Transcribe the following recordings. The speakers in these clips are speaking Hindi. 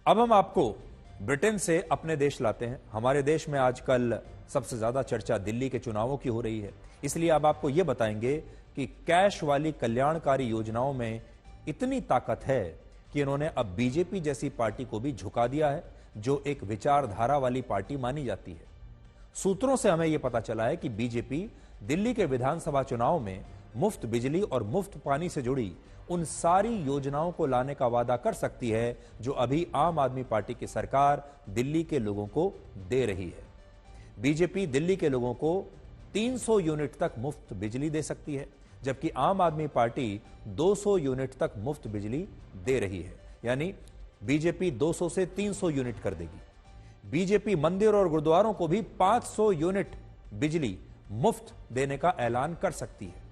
अब हम आपको ब्रिटेन से अपने देश लाते हैं। हमारे देश में आजकल सबसे ज्यादा चर्चा दिल्ली के चुनावों की हो रही है, इसलिए अब आपको यह बताएंगे कि कैश वाली कल्याणकारी योजनाओं में इतनी ताकत है कि इन्होंने अब बीजेपी जैसी पार्टी को भी झुका दिया है, जो एक विचारधारा वाली पार्टी मानी जाती है। सूत्रों से हमें यह पता चला है कि बीजेपी दिल्ली के विधानसभा चुनाव में मुफ्त बिजली और मुफ्त पानी से जुड़ी उन सारी योजनाओं को लाने का वादा कर सकती है जो अभी आम आदमी पार्टी की सरकार दिल्ली के लोगों को दे रही है। बीजेपी दिल्ली के लोगों को 300 यूनिट तक मुफ्त बिजली दे सकती है, जबकि आम आदमी पार्टी 200 यूनिट तक मुफ्त बिजली दे रही है। यानी बीजेपी 200 से 300 यूनिट कर देगी। बीजेपी मंदिर और गुरुद्वारों को भी 500 यूनिट बिजली मुफ्त देने का ऐलान कर सकती है,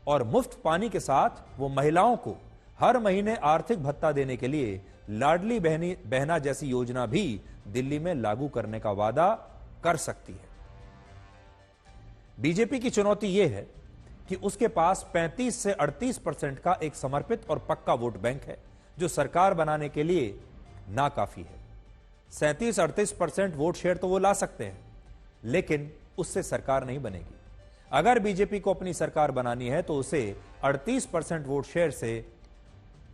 और मुफ्त पानी के साथ वो महिलाओं को हर महीने आर्थिक भत्ता देने के लिए लाडली बहना जैसी योजना भी दिल्ली में लागू करने का वादा कर सकती है। बीजेपी की चुनौती यह है कि उसके पास 35 से 38% का एक समर्पित और पक्का वोट बैंक है, जो सरकार बनाने के लिए नाकाफी है। 37-38% वोट शेयर तो वो ला सकते हैं, लेकिन उससे सरकार नहीं बनेगी। अगर बीजेपी को अपनी सरकार बनानी है तो उसे 38% वोट शेयर से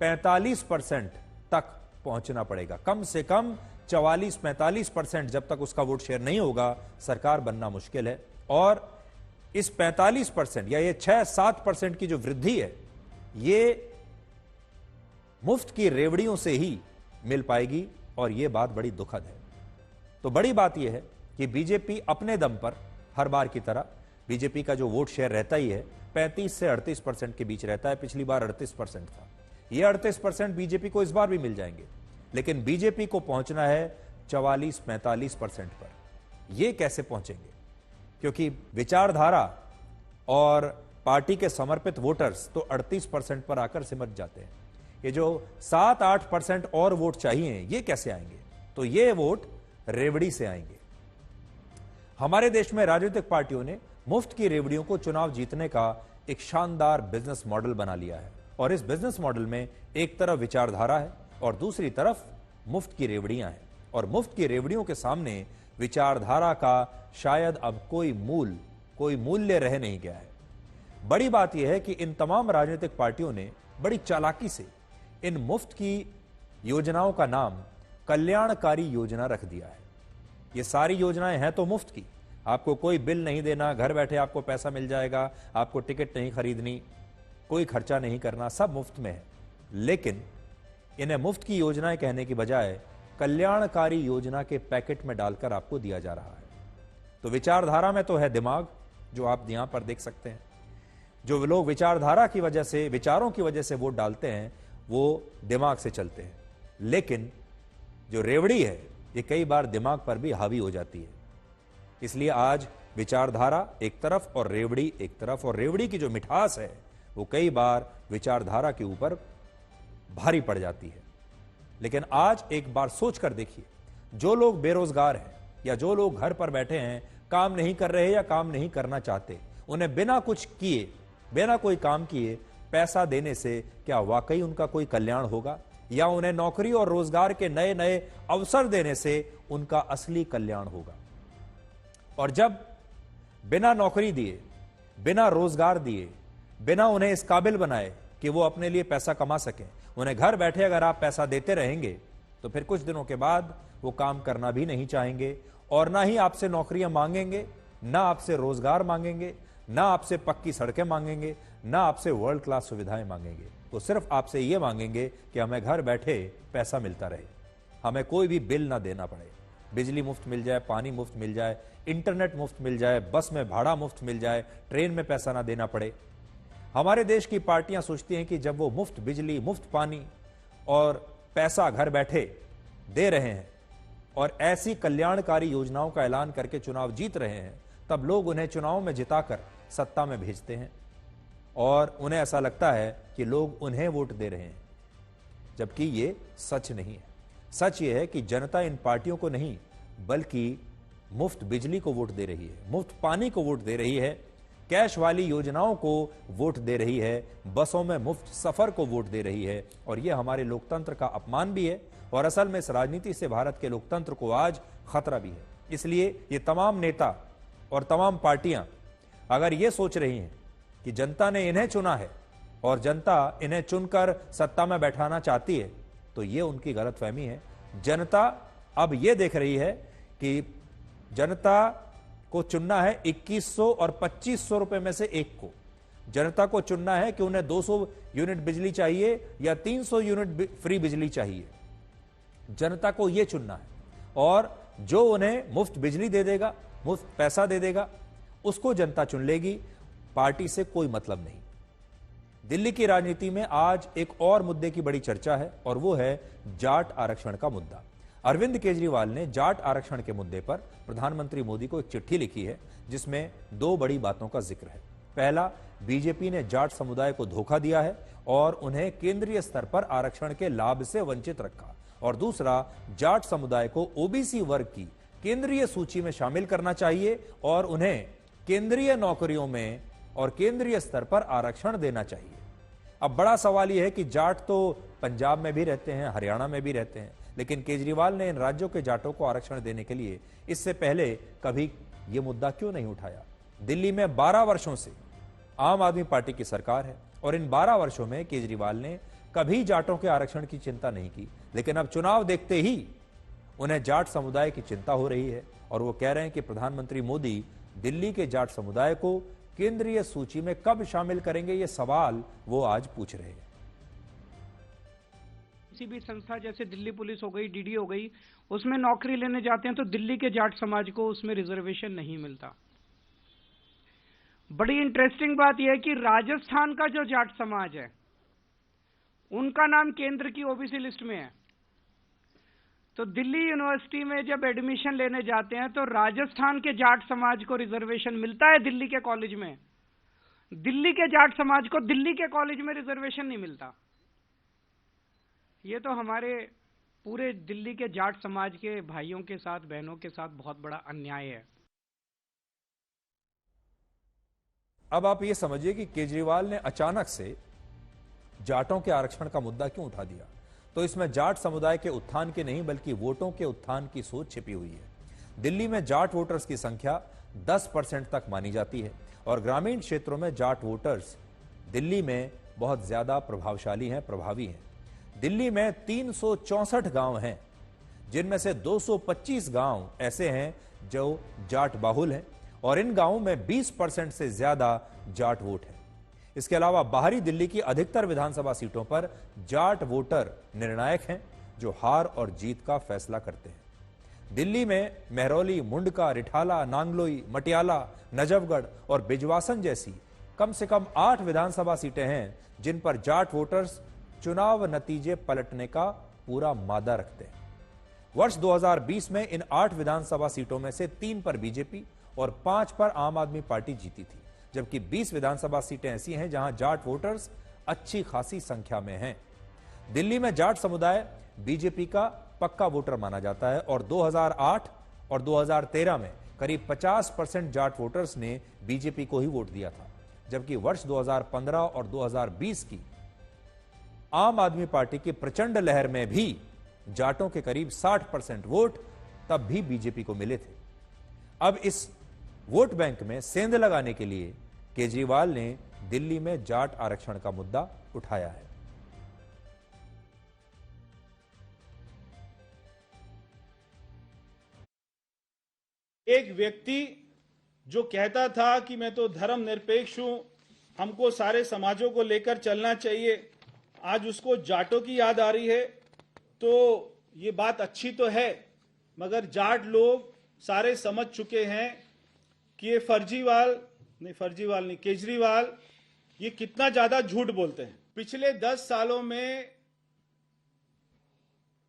45% तक पहुंचना पड़ेगा। कम से कम 44-45% जब तक उसका वोट शेयर नहीं होगा, सरकार बनना मुश्किल है। और इस 45% या ये 6-7% की जो वृद्धि है, ये मुफ्त की रेवड़ियों से ही मिल पाएगी, और यह बात बड़ी दुखद है। तो बड़ी बात यह है कि बीजेपी अपने दम पर हर बार की तरह, बीजेपी का जो वोट शेयर रहता ही है 35 से 38% के बीच रहता है। पिछली बार 38% था। यह 38% बीजेपी को इस बार भी मिल जाएंगे, लेकिन बीजेपी को पहुंचना है 44-45% पर। यह कैसे पहुंचेंगे? क्योंकि विचारधारा और पार्टी के समर्पित वोटर्स तो 38% पर आकर सिमट जाते हैं। ये जो 7-8% और वोट चाहिए, ये कैसे आएंगे? तो ये वोट रेवड़ी से आएंगे। हमारे देश में राजनीतिक पार्टियों ने मुफ्त की रेवड़ियों को चुनाव जीतने का एक शानदार बिजनेस मॉडल बना लिया है, और इस बिजनेस मॉडल में एक तरफ विचारधारा है और दूसरी तरफ मुफ्त की रेवड़ियां हैं। और मुफ्त की रेवड़ियों के सामने विचारधारा का शायद अब कोई मूल्य रह नहीं गया है। बड़ी बात यह है कि इन तमाम राजनीतिक पार्टियों ने बड़ी चालाकी से इन मुफ्त की योजनाओं का नाम कल्याणकारी योजना रख दिया है। ये सारी योजनाएं हैं तो मुफ्त की, आपको कोई बिल नहीं देना, घर बैठे आपको पैसा मिल जाएगा, आपको टिकट नहीं खरीदनी, कोई खर्चा नहीं करना, सब मुफ्त में है। लेकिन इन्हें मुफ्त की योजनाएं कहने की बजाय कल्याणकारी योजना के पैकेट में डालकर आपको दिया जा रहा है। तो विचारधारा में तो है दिमाग, जो आप यहां पर देख सकते हैं। जो लोग विचारधारा की वजह से, विचारों की वजह से वोट डालते हैं, वो दिमाग से चलते हैं। लेकिन जो रेवड़ी है, ये कई बार दिमाग पर भी हावी हो जाती है। इसलिए आज विचारधारा एक तरफ और रेवड़ी एक तरफ, और रेवड़ी की जो मिठास है वो कई बार विचारधारा के ऊपर भारी पड़ जाती है। लेकिन आज एक बार सोच कर देखिए, जो लोग बेरोजगार हैं या जो लोग घर पर बैठे हैं, काम नहीं कर रहे या काम नहीं करना चाहते, उन्हें बिना कुछ किए, बिना कोई काम किए पैसा देने से क्या वाकई उनका कोई कल्याण होगा? या उन्हें नौकरी और रोजगार के नए नए अवसर देने से उनका असली कल्याण होगा? और जब बिना नौकरी दिए, बिना रोजगार दिए, बिना उन्हें इस काबिल बनाए कि वो अपने लिए पैसा कमा सकें, उन्हें घर बैठे अगर आप पैसा देते रहेंगे, तो फिर कुछ दिनों के बाद वो काम करना भी नहीं चाहेंगे, और ना ही आपसे नौकरियां मांगेंगे, ना आपसे रोजगार मांगेंगे, ना आपसे पक्की सड़कें मांगेंगे, ना आपसे वर्ल्ड क्लास सुविधाएं मांगेंगे। वो सिर्फ आपसे ये मांगेंगे कि हमें घर बैठे पैसा मिलता रहे, हमें कोई भी बिल ना देना पड़े, बिजली मुफ्त मिल जाए, पानी मुफ्त मिल जाए, इंटरनेट मुफ्त मिल जाए, बस में भाड़ा मुफ्त मिल जाए, ट्रेन में पैसा ना देना पड़े। हमारे देश की पार्टियां सोचती हैं कि जब वो मुफ्त बिजली, मुफ्त पानी और पैसा घर बैठे दे रहे हैं और ऐसी कल्याणकारी योजनाओं का ऐलान करके चुनाव जीत रहे हैं, तब लोग उन्हें चुनाव में जिताकर सत्ता में भेजते हैं, और उन्हें ऐसा लगता है कि लोग उन्हें वोट दे रहे हैं, जबकि ये सच नहीं है। सच ये है कि जनता इन पार्टियों को नहीं, बल्कि मुफ्त बिजली को वोट दे रही है, मुफ्त पानी को वोट दे रही है। कैश वाली योजनाओं को वोट दे रही है, बसों में मुफ्त सफर को वोट दे रही है, और यह हमारे लोकतंत्र का अपमान भी है और असल में इस राजनीति से भारत के लोकतंत्र को आज खतरा भी है। इसलिए ये तमाम नेता और तमाम पार्टियां अगर ये सोच रही हैं कि जनता ने इन्हें चुना है और जनता इन्हें चुनकर सत्ता में बैठाना चाहती है, तो ये उनकी गलतफहमी है। जनता अब ये देख रही है कि जनता को चुनना है 2100 और 2500 रुपए में से एक को। जनता को चुनना है कि उन्हें 200 यूनिट बिजली चाहिए या 300 यूनिट फ्री बिजली चाहिए। जनता को यह चुनना है, और जो उन्हें मुफ्त बिजली दे देगा, मुफ्त पैसा दे देगा, उसको जनता चुन लेगी। पार्टी से कोई मतलब नहीं। दिल्ली की राजनीति में आज एक और मुद्दे की बड़ी चर्चा है, और वो है जाट आरक्षण का मुद्दा। अरविंद केजरीवाल ने जाट आरक्षण के मुद्दे पर प्रधानमंत्री मोदी को एक चिट्ठी लिखी है, जिसमें दो बड़ी बातों का जिक्र है। पहला, बीजेपी ने जाट समुदाय को धोखा दिया है और उन्हें केंद्रीय स्तर पर आरक्षण के लाभ से वंचित रखा, और दूसरा, जाट समुदाय को ओबीसी वर्ग की केंद्रीय सूची में शामिल करना चाहिए और उन्हें केंद्रीय नौकरियों में और केंद्रीय स्तर पर आरक्षण देना चाहिए। अब बड़ा सवाल यह है कि जाट तो पंजाब में भी रहते हैं, हरियाणा में भी रहते हैं, लेकिन केजरीवाल ने इन राज्यों के जाटों को आरक्षण देने के लिए इससे पहले कभी यह मुद्दा क्यों नहीं उठाया? दिल्ली में 12 वर्षों से आम आदमी पार्टी की सरकार है, और इन 12 वर्षों में केजरीवाल ने कभी जाटों के आरक्षण की चिंता नहीं की। लेकिन अब चुनाव देखते ही उन्हें जाट समुदाय की चिंता हो रही है, और वो कह रहे हैं कि प्रधानमंत्री मोदी दिल्ली के जाट समुदाय को केंद्रीय सूची में कब शामिल करेंगे, ये सवाल वो आज पूछ रहे हैं। किसी भी संस्था जैसे दिल्ली पुलिस हो गई, डीडी हो गई, उसमें नौकरी लेने जाते हैं तो दिल्ली के जाट समाज को उसमें रिजर्वेशन नहीं मिलता। बड़ी इंटरेस्टिंग बात यह है कि राजस्थान का जो जाट समाज है, उनका नाम केंद्र की ओबीसी लिस्ट में है। तो दिल्ली यूनिवर्सिटी में जब एडमिशन लेने जाते हैं तो राजस्थान के जाट समाज को रिजर्वेशन मिलता है दिल्ली के कॉलेज में, दिल्ली के जाट समाज को दिल्ली के कॉलेज में रिजर्वेशन नहीं मिलता। ये तो हमारे पूरे दिल्ली के जाट समाज के भाइयों के साथ, बहनों के साथ बहुत बड़ा अन्याय है। अब आप ये समझिए कि केजरीवाल ने अचानक से जाटों के आरक्षण का मुद्दा क्यों उठा दिया। तो इसमें जाट समुदाय के उत्थान की नहीं, बल्कि वोटों के उत्थान की सोच छिपी हुई है। दिल्ली में जाट वोटर्स की संख्या 10% तक मानी जाती है, और ग्रामीण क्षेत्रों में जाट वोटर्स दिल्ली में बहुत ज्यादा प्रभावशाली हैं, प्रभावी हैं। दिल्ली में 364 गांव हैं, जिनमें से 225 गांव ऐसे हैं जो जाट बाहुल हैं, और इन गांवों में 20% से ज्यादा जाट वोट है। इसके अलावा बाहरी दिल्ली की अधिकतर विधानसभा सीटों पर जाट वोटर निर्णायक हैं, जो हार और जीत का फैसला करते हैं। दिल्ली में महरौली, मुंडका, रिठाला, नांगलोई, मटियाला, नजफगढ़ और बिजवासन जैसी कम से कम 8 विधानसभा सीटें हैं, जिन पर जाट वोटर्स चुनाव नतीजे पलटने का पूरा मादा रखते हैं। वर्ष 2020 में इन 8 विधानसभा सीटों में से 3 पर बीजेपी और 5 पर आम आदमी पार्टी जीती थी, जबकि 20 विधानसभा सीटें ऐसी हैं जहां जाट वोटर्स अच्छी खासी संख्या में हैं। दिल्ली में जाट समुदाय बीजेपी का पक्का वोटर माना जाता है, और 2008 और 2013 में करीब 50% जाट वोटर्स ने बीजेपी को ही वोट दिया था, जबकि वर्ष 2015 और 2020 की आम आदमी पार्टी की प्रचंड लहर में भी जाटों के करीब 60% वोट तब भी बीजेपी को मिले थे। अब इस वोट बैंक में सेंध लगाने के लिए केजरीवाल ने दिल्ली में जाट आरक्षण का मुद्दा उठाया है। एक व्यक्ति जो कहता था कि मैं तो धर्मनिरपेक्ष हूं, हमको सारे समाजों को लेकर चलना चाहिए, आज उसको जाटों की याद आ रही है। तो ये बात अच्छी तो है, मगर जाट लोग सारे समझ चुके हैं कि ये फर्जीवाल नहीं, केजरीवाल ये कितना ज्यादा झूठ बोलते हैं। पिछले 10 सालों में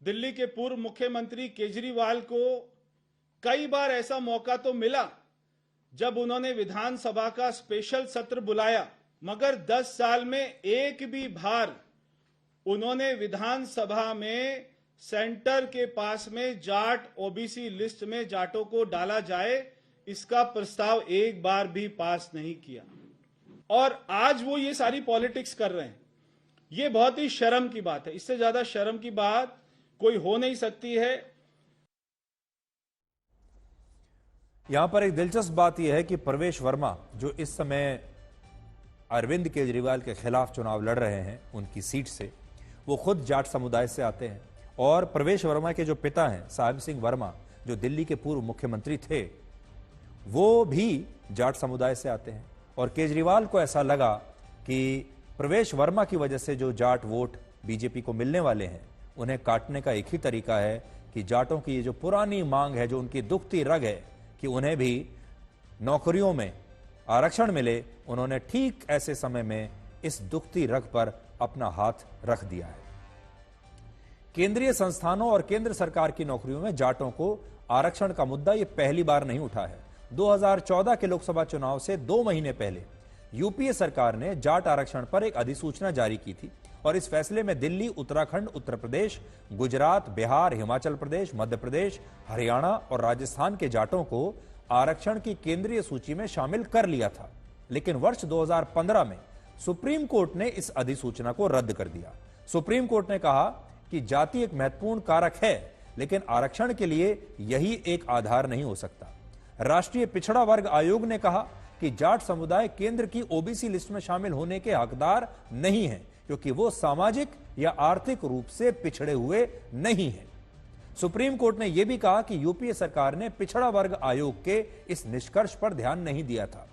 दिल्ली के पूर्व मुख्यमंत्री केजरीवाल को कई बार ऐसा मौका तो मिला जब उन्होंने विधानसभा का स्पेशल सत्र बुलाया, मगर 10 साल में एक भी बार उन्होंने विधानसभा में सेंटर के पास में जाट ओबीसी लिस्ट में जाटों को डाला जाए, इसका प्रस्ताव एक बार भी पास नहीं किया और आज वो ये सारी पॉलिटिक्स कर रहे हैं। ये बहुत ही शर्म की बात है। इससे ज्यादा शर्म की बात कोई हो नहीं सकती है। यहां पर एक दिलचस्प बात यह है कि प्रवेश वर्मा जो इस समय अरविंद केजरीवाल के खिलाफ चुनाव लड़ रहे हैं उनकी सीट से, वो खुद जाट समुदाय से आते हैं और प्रवेश वर्मा के जो पिता हैं साहिब सिंह वर्मा जो दिल्ली के पूर्व मुख्यमंत्री थे, वो भी जाट समुदाय से आते हैं। और केजरीवाल को ऐसा लगा कि प्रवेश वर्मा की वजह से जो जाट वोट बीजेपी को मिलने वाले हैं उन्हें काटने का एक ही तरीका है कि जाटों की ये जो पुरानी मांग है, जो उनकी दुखती रग है कि उन्हें भी नौकरियों में आरक्षण मिले, उन्होंने ठीक ऐसे समय में इस दुखती रग पर अपना हाथ रख दिया है। केंद्रीय संस्थानों और केंद्र सरकार की नौकरियों में जाटों को आरक्षण का मुद्दा ये पहली बार नहीं उठा है। 2014 के लोकसभा चुनाव से 2 महीने पहले यूपीए सरकार ने जाट आरक्षण पर एक अधिसूचना जारी की थी और इस फैसले में दिल्ली, उत्तराखंड, उत्तर प्रदेश, गुजरात, बिहार, हिमाचल प्रदेश, मध्य प्रदेश, हरियाणा और राजस्थान के जाटों को आरक्षण की केंद्रीय सूची में शामिल कर लिया था। लेकिन वर्ष 2015 में सुप्रीम कोर्ट ने इस अधिसूचना को रद्द कर दिया। सुप्रीम कोर्ट ने कहा कि जाति एक महत्वपूर्ण कारक है, लेकिन आरक्षण के लिए यही एक आधार नहीं हो सकता। राष्ट्रीय पिछड़ा वर्ग आयोग ने कहा कि जाट समुदाय केंद्र की ओबीसी लिस्ट में शामिल होने के हकदार नहीं है क्योंकि वो सामाजिक या आर्थिक रूप से पिछड़े हुए नहीं है। सुप्रीम कोर्ट ने यह भी कहा कि यूपीए सरकार ने पिछड़ा वर्ग आयोग के इस निष्कर्ष पर ध्यान नहीं दिया था।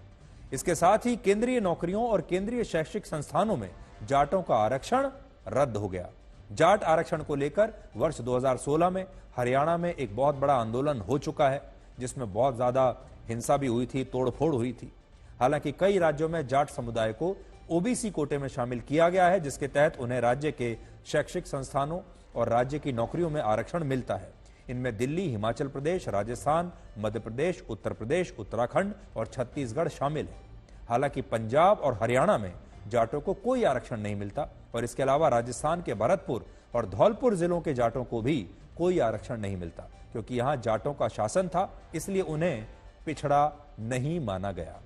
इसके साथ ही केंद्रीय नौकरियों और केंद्रीय शैक्षिक संस्थानों में जाटों का आरक्षण रद्द हो गया। जाट आरक्षण को लेकर वर्ष 2016 में हरियाणा में एक बहुत बड़ा आंदोलन हो चुका है, जिसमें बहुत ज्यादा हिंसा भी हुई थी, तोड़फोड़ हुई थी। हालांकि कई राज्यों में जाट समुदाय को ओबीसी कोटे में शामिल किया गया है, जिसके तहत उन्हें राज्य के शैक्षिक संस्थानों और राज्य की नौकरियों में आरक्षण मिलता है। इनमें दिल्ली, हिमाचल प्रदेश, राजस्थान, मध्य प्रदेश, उत्तर प्रदेश, उत्तराखंड और छत्तीसगढ़ शामिल है। हालांकि पंजाब और हरियाणा में जाटों को कोई आरक्षण नहीं मिलता और इसके अलावा राजस्थान के भरतपुर और धौलपुर जिलों के जाटों को भी कोई आरक्षण नहीं मिलता क्योंकि यहां जाटों का शासन था, इसलिए उन्हें पिछड़ा नहीं माना गया।